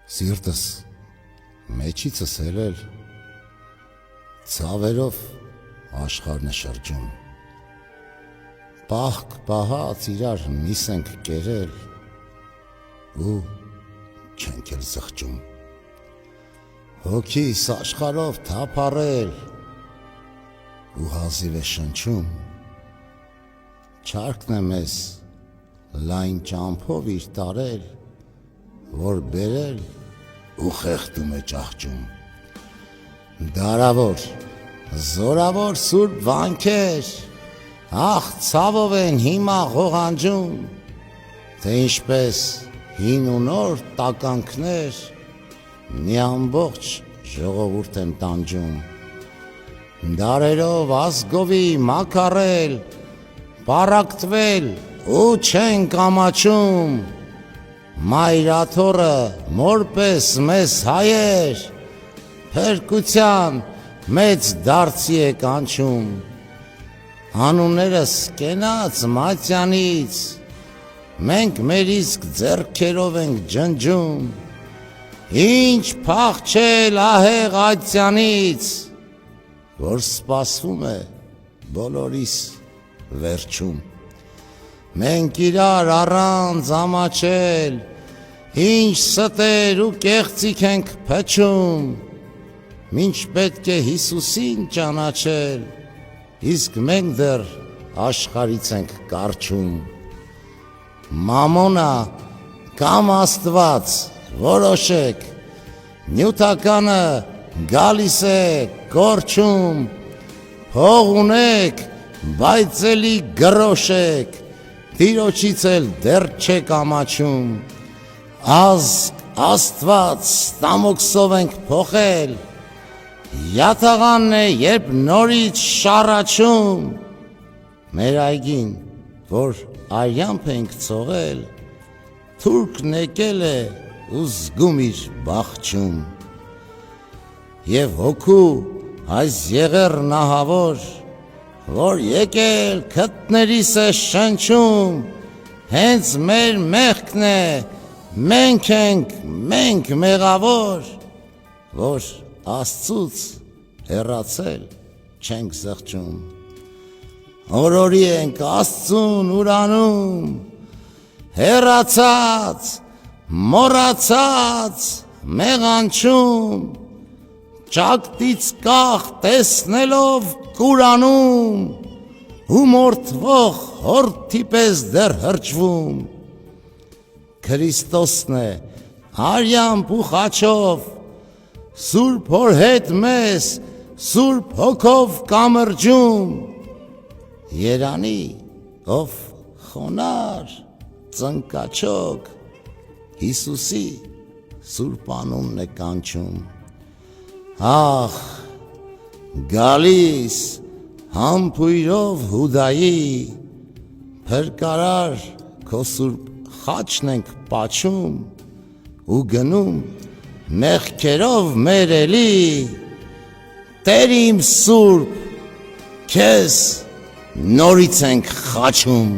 Սիրտս մեջիցս հելել, ցավերով աշխարհն է շրջում, պահք պահած իրար միս ենք կերել ու չենք էլ զղջում, հոգիս աշխարհով թափառել ու հազիվ է շնչում, չարքն է մեզ լայն ճամփով իր տարել, որ բերել ու խեղդում է ճահճում, դարավոր, զորավոր սուրբ վանքեր, ախ ցավով են հիմա ղողանջում, թե ինչպես հին ու նոր տականքներ, մի ամբողջ ժողովուրդ են տանջում, դարերով ազգովի մաքարել, պառակտվել ու չենք ամաչում, մայրաթոռը մորպես մեզ հայեր, փրկության մեծ դարձի է կանչում, անուններս կենաց մատյանից, մենք մեր իսկ ձեռքերով ենք ջնջում, ինչ փախչել ահեղ ատյանից, որ սպասվում է բոլորիս վերջում, մենք իրար առանց ամաչել, ինչ ստեր ու կեղծիք ենք փչում, մինչ պետք է Հիսուսին ճանաչել, իսկ մենք դեռ աշխարհից ենք կառչում, մամոնա կամ Աստված որոշեք, նյութականը գալիս է կորչում, փող ունեք, բայց էլի գրոշեք, Տիրոջից էլ դեռ չեք ամաչում, ազգ Աստված ստամոքսով ենք փոխել, յաթաղանն է երբ նորից շառաչում, մեր այգին, որ արյամբ ենք ցողել, թուրքն եկել է ու զգում իր բախչում, և հոգու այս եղեռ նահավոր, որ եկել քթներիս է շնչում, հենց մեր մեղքն է, մենք մեղավոր, որ Աստծուց հեռացել չենք զղջում, օրորի ենք Աստծուն ուրանում, հեռացած, մոռացած, մեղանչում, ճակտից կախ տեսնելով կուրանում, ու մորթվող հորթի պես դեռ հրճվում, Քրիստոսն է արյամբ ու խաչով, Սուրբ հոր հետ մեզ, Սուրբ հոգով կամրջում, երանի, ով խոնար, ծնկաչոք, Հիսուսի Սուրբ անունն է կանչում, ախ, գալիս համբույրով Հուդայի, փրկարար քո սուրբ խաչն ենք պաչում ու գնում մեղքերով մեր էլի, Տեր իմ սուրբ, քեզ նորից ենք խաչում։